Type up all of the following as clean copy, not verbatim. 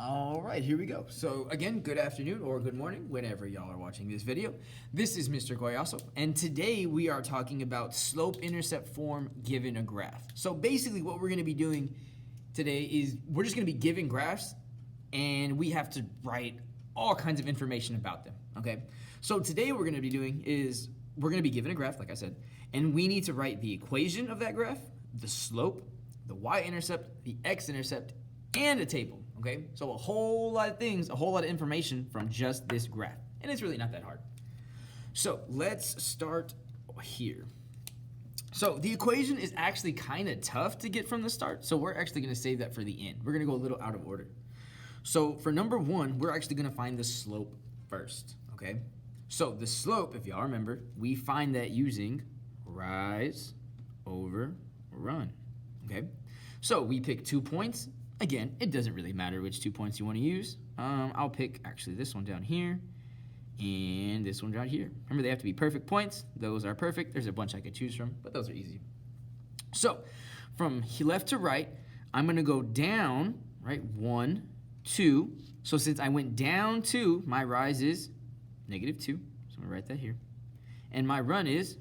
All right, here we go. So again, good afternoon or good morning, whenever y'all are watching this video. This is Mr. Guayaso, and today we are talking about slope-intercept form given a graph. So basically what we're gonna be doing today is we're just gonna be given graphs, and we have to write all kinds of information about them, okay? So today what we're gonna be doing is we're gonna be given a graph, like I said, and we need to write the equation of that graph, the slope, the y-intercept, the x-intercept, and a table, okay? So a whole lot of things, a whole lot of information from just this graph. And it's really not that hard. So let's start here. So the equation is actually kind of tough to get from the start, so we're actually gonna save that for the end. We're gonna go a little out of order. So for number one, we're actually gonna find the slope first, okay? So the slope, if y'all remember, we find that using rise over run, okay? So we pick 2 points. Again, it doesn't really matter which 2 points you want to use. I'll pick actually this one down here and this one down here. Remember, they have to be perfect points. Those are perfect. There's a bunch I could choose from, but those are easy. So from left to right, I'm going to go down, right? 1, 2. So since I went down 2, my rise is -2. So I'm going to write that here. And my run is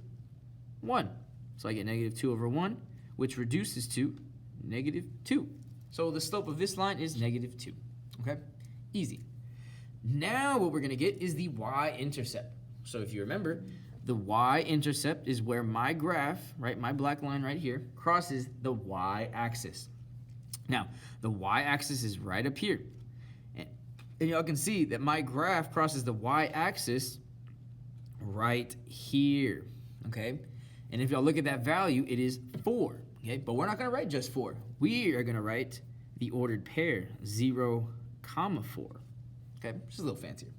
1. So I get -2 over 1, which reduces to -2. So the slope of this line is -2, okay? Easy. Now what we're gonna get is the y-intercept. So if you remember, the y-intercept is where my graph, right, my black line right here, crosses the y-axis. Now, the y-axis is right up here. And y'all can see that my graph crosses the y-axis right here, okay? And if y'all look at that value, it is 4. Okay, but we're not going to write just 4. We are going to write the ordered pair, 0, 4. Okay, just a little fancier.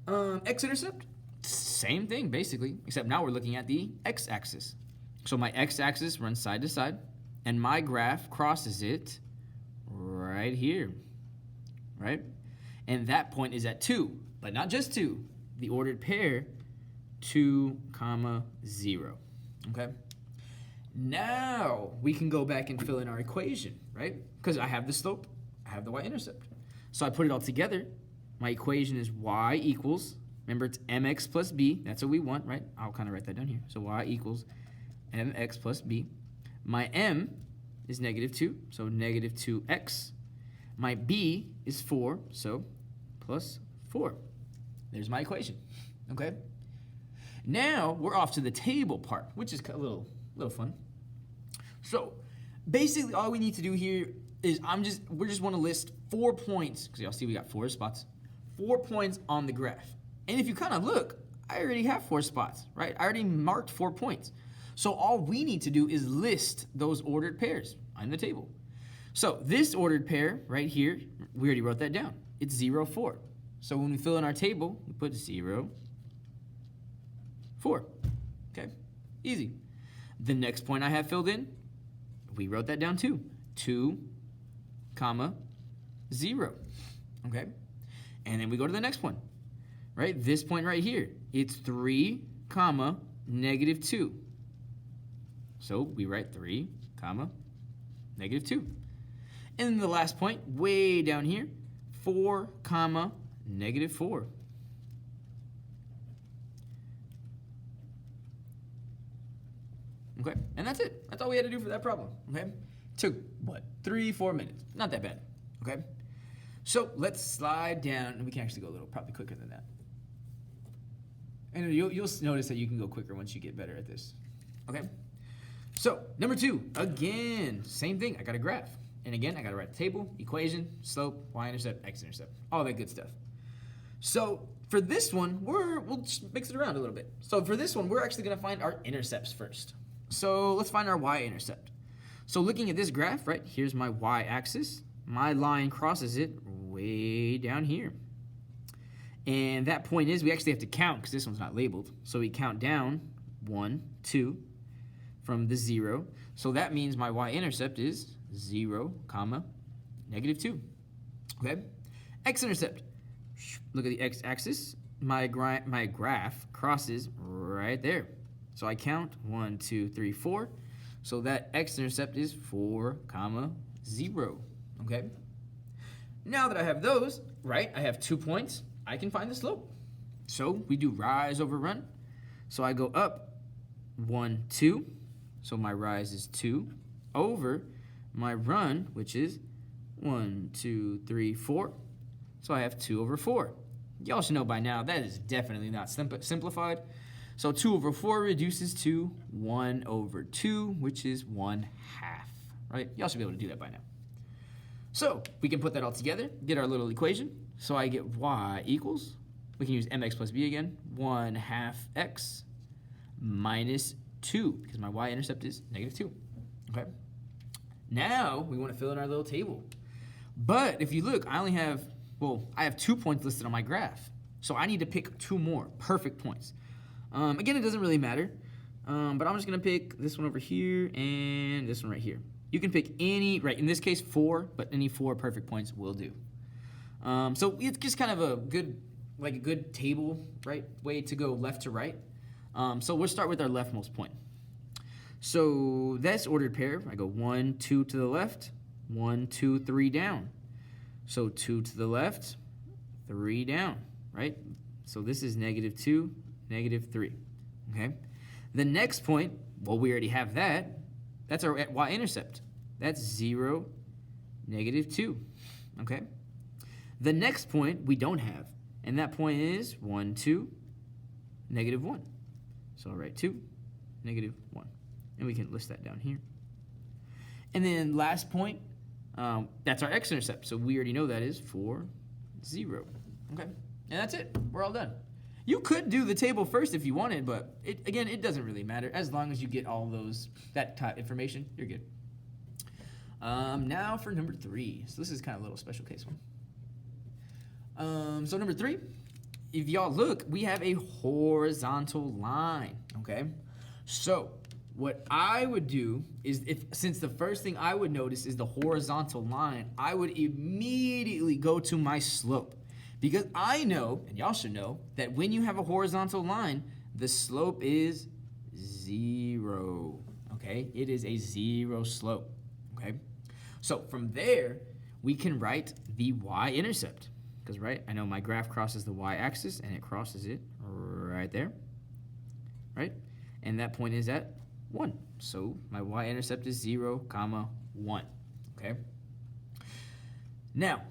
X-intercept, same thing basically, except now we're looking at the x-axis. So my x-axis runs side to side, and my graph crosses it right here, right? And that point is at 2, but not just 2. The ordered pair, 2, 0. Okay? Now we can go back and fill in our equation, right? Because I have the slope, I have the y-intercept. So I put it all together. My equation is y equals, remember it's mx plus b, that's what we want, right? I'll kind of write that down here. So y equals mx plus b. My m is -2, so -2x. My b is 4, so plus 4. There's my equation, okay? Now we're off to the table part, which is a little fun. So basically all we need to do here is we just want to list 4 points, because y'all see we got 4 spots, 4 points on the graph. And if you kind of look, I already have 4 spots, right? I already marked 4 points. So all we need to do is list those ordered pairs on the table. So this ordered pair right here, we already wrote that down. It's 0, 4. So when we fill in our table, we put 0, 4. Okay, easy. The next point I have filled in, we wrote that down too. 2, 0. Okay? And then we go to the next one. Right? This point right here. It's 3, -2. So we write 3, -2. And then the last point, way down here, 4, -4. Okay, and that's it. That's all we had to do for that problem, okay? Took, what, 3-4 minutes. Not that bad, okay? So let's slide down, and we can actually go a little, probably quicker than that. And you'll notice that you can go quicker once you get better at this, okay? So, number 2, again, same thing. I got a graph. And again, I got to write the table, equation, slope, y-intercept, x-intercept, all that good stuff. So for this one, we'll just mix it around a little bit. So for this one, we're actually going to find our intercepts first. So let's find our y-intercept. So looking at this graph, right, here's my y-axis. My line crosses it way down here. And that point is, we actually have to count because this one's not labeled. So we count down 1, 2 from the 0. So that means my y-intercept is 0, -2. Okay? X-intercept. Look at the x-axis. My graph crosses right there. So I count 1, 2, 3, 4. So that x-intercept is 4, 0. Okay? now that I have those, right, I have 2 points, I can find the slope. So we do rise over run. So I go up 1, 2. So my rise is 2 over my run, which is 1, 2, 3, 4. So I have 2 over 4. Y'all should know by now that is definitely not simplified. So 2 over 4 reduces to 1 over 2, which is 1/2, right? Y'all should be able to do that by now. So we can put that all together, get our little equation. So I get y equals, we can use mx plus b again, 1/2 x minus 2, because my y-intercept is -2, okay? Now we want to fill in our little table. But if you look, I have 2 points listed on my graph. So I need to pick 2 more perfect points. Again, it doesn't really matter, but I'm just going to pick this one over here and this one right here. You can pick any, right, in this case 4, but any 4 perfect points will do. So it's just kind of a good table, right, way to go left to right. So we'll start with our leftmost point. So that's ordered pair. I go 1, 2 to the left, 1, 2, 3 down. So 2 to the left, 3 down, right? So this is -2, -3, okay? The next point, well, we already have that. That's our y-intercept. That's 0, -2, okay? The next point we don't have, and that point is 1, 2, -1. So I'll write 2, -1. And we can list that down here. And then last point, that's our x-intercept. So we already know that is 4, 0. Okay, and that's it. We're all done. You could do the table first if you wanted, but it doesn't really matter. As long as you get all that type information, you're good. Now for number 3. So this is kind of a little special case one. So number 3, if y'all look, we have a horizontal line, okay? So what I would do is, since the first thing I would notice is the horizontal line, I would immediately go to my slope. Because I know, and y'all should know, that when you have a horizontal line, the slope is 0, okay? It is a 0 slope, okay? So from there, we can write the y-intercept. Because, right, I know my graph crosses the y-axis, and it crosses it right there, right? And that point is at 1. So my y-intercept is 0, 1, okay? Now,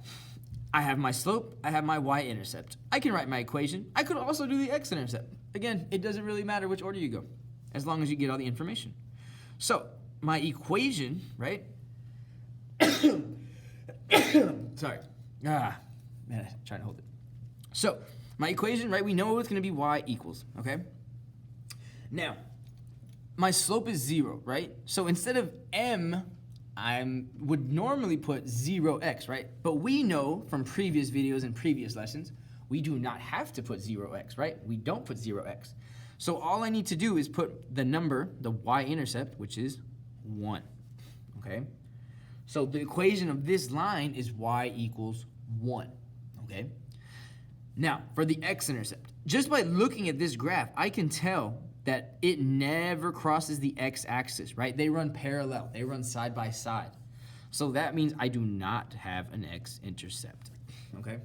I have my slope, I have my y-intercept. I can write my equation. I could also do the x-intercept. Again, it doesn't really matter which order you go, as long as you get all the information. So, my equation, right? Sorry. Man, I'm trying to hold it. So, my equation, right, we know it's going to be y equals, okay? Now, my slope is 0, right? So instead of m, I would normally put 0x, right? But we know from previous videos and previous lessons, we do not have to put 0x, right? We don't put 0x. So all I need to do is put the number, the y-intercept, which is 1, okay? So the equation of this line is y equals 1, okay? Now, for the x-intercept, just by looking at this graph, I can tell that it never crosses the x-axis, right? They run parallel. They run side by side. So that means I do not have an x-intercept, okay?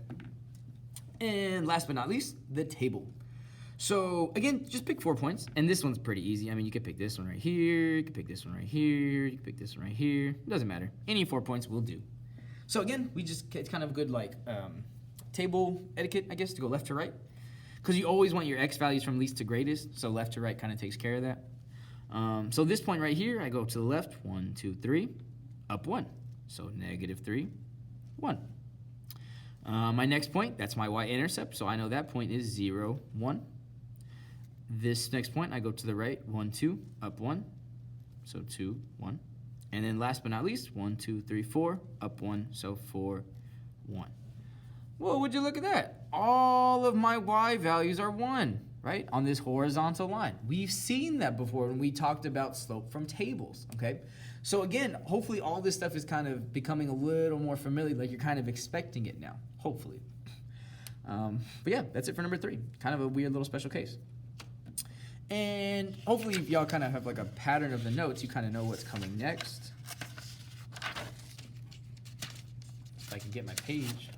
And last but not least, the table. So again, just pick 4 points, and this one's pretty easy. I mean, you could pick this one right here, you could pick this one right here, you could pick this one right here. It doesn't matter. Any 4 points will do. So again, it's kind of a good table etiquette, I guess, to go left to right. Because you always want your x values from least to greatest, so left to right kind of takes care of that. So this point right here, I go to the left, 1, 2, 3, up 1. So -3, 1. My next point, that's my y-intercept, so I know that point is 0, 1. This next point, I go to the right, 1, 2, up 1. So 2, 1. And then last but not least, 1, 2, 3, 4, up 1, so 4, 1. Well, would you look at that? All of my y values are 1, right? On this horizontal line. We've seen that before when we talked about slope from tables, okay? So again, hopefully all this stuff is kind of becoming a little more familiar, like you're kind of expecting it now, hopefully. But yeah, that's it for number 3. Kind of a weird little special case. And hopefully if y'all kind of have like a pattern of the notes, you kind of know what's coming next. if I can get my page,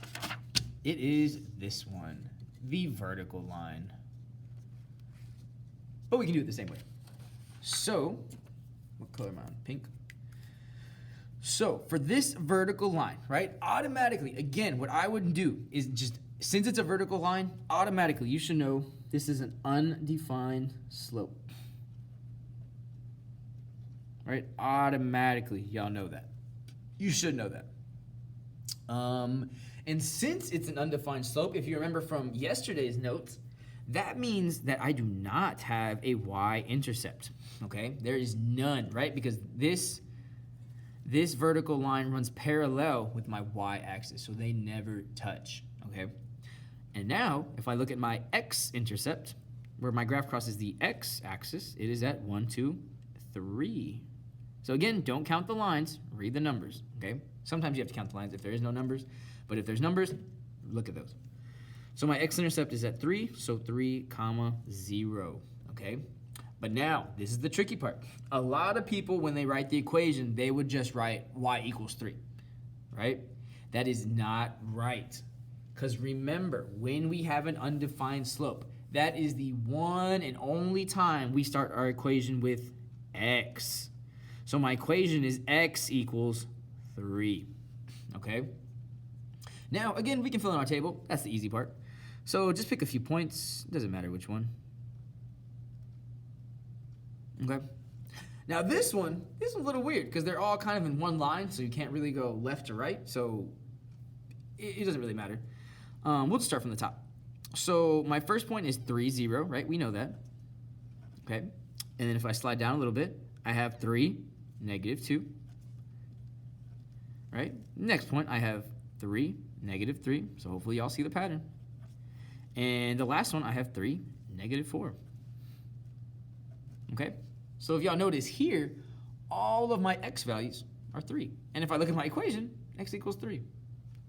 it is this one, the vertical line. But we can do it the same way. So, what color am I on? Pink. So, for this vertical line, right, automatically, again, what I would do is just, since it's a vertical line, automatically, you should know this is an undefined slope. Right? Automatically, y'all know that. You should know that. And since it's an undefined slope, if you remember from yesterday's notes, that means that I do not have a y-intercept, okay? There is none, right? Because this vertical line runs parallel with my y-axis, so they never touch, okay? And now, if I look at my x-intercept, where my graph crosses the x-axis, it is at 1, 2, 3. So again, don't count the lines, read the numbers, okay? Sometimes you have to count the lines if there is no numbers, but if there's numbers, look at those. So my x-intercept is at 3, so 3, 0, okay? But now, this is the tricky part. A lot of people, when they write the equation, they would just write y equals 3, right? That is not right. Because remember, when we have an undefined slope, that is the one and only time we start our equation with x. So my equation is x equals 3, okay? Now, again, we can fill in our table. That's the easy part. So just pick a few points. Doesn't matter which one. Okay. Now this one's a little weird because they're all kind of in one line, so you can't really go left to right. So it doesn't really matter. We'll just start from the top. So my first point is 3, 0, right? We know that. Okay. And then if I slide down a little bit, I have 3, -2. Right? Next point, I have 3, -3. So hopefully y'all see the pattern. And the last one, I have 3, -4. Okay? So if y'all notice here, all of my x values are 3. And if I look at my equation, x equals 3.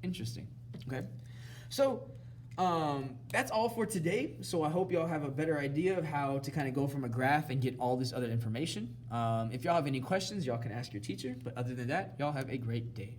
Interesting. Okay? So that's all for today. So I hope y'all have a better idea of how to kind of go from a graph and get all this other information. If y'all have any questions, y'all can ask your teacher. But other than that, y'all have a great day.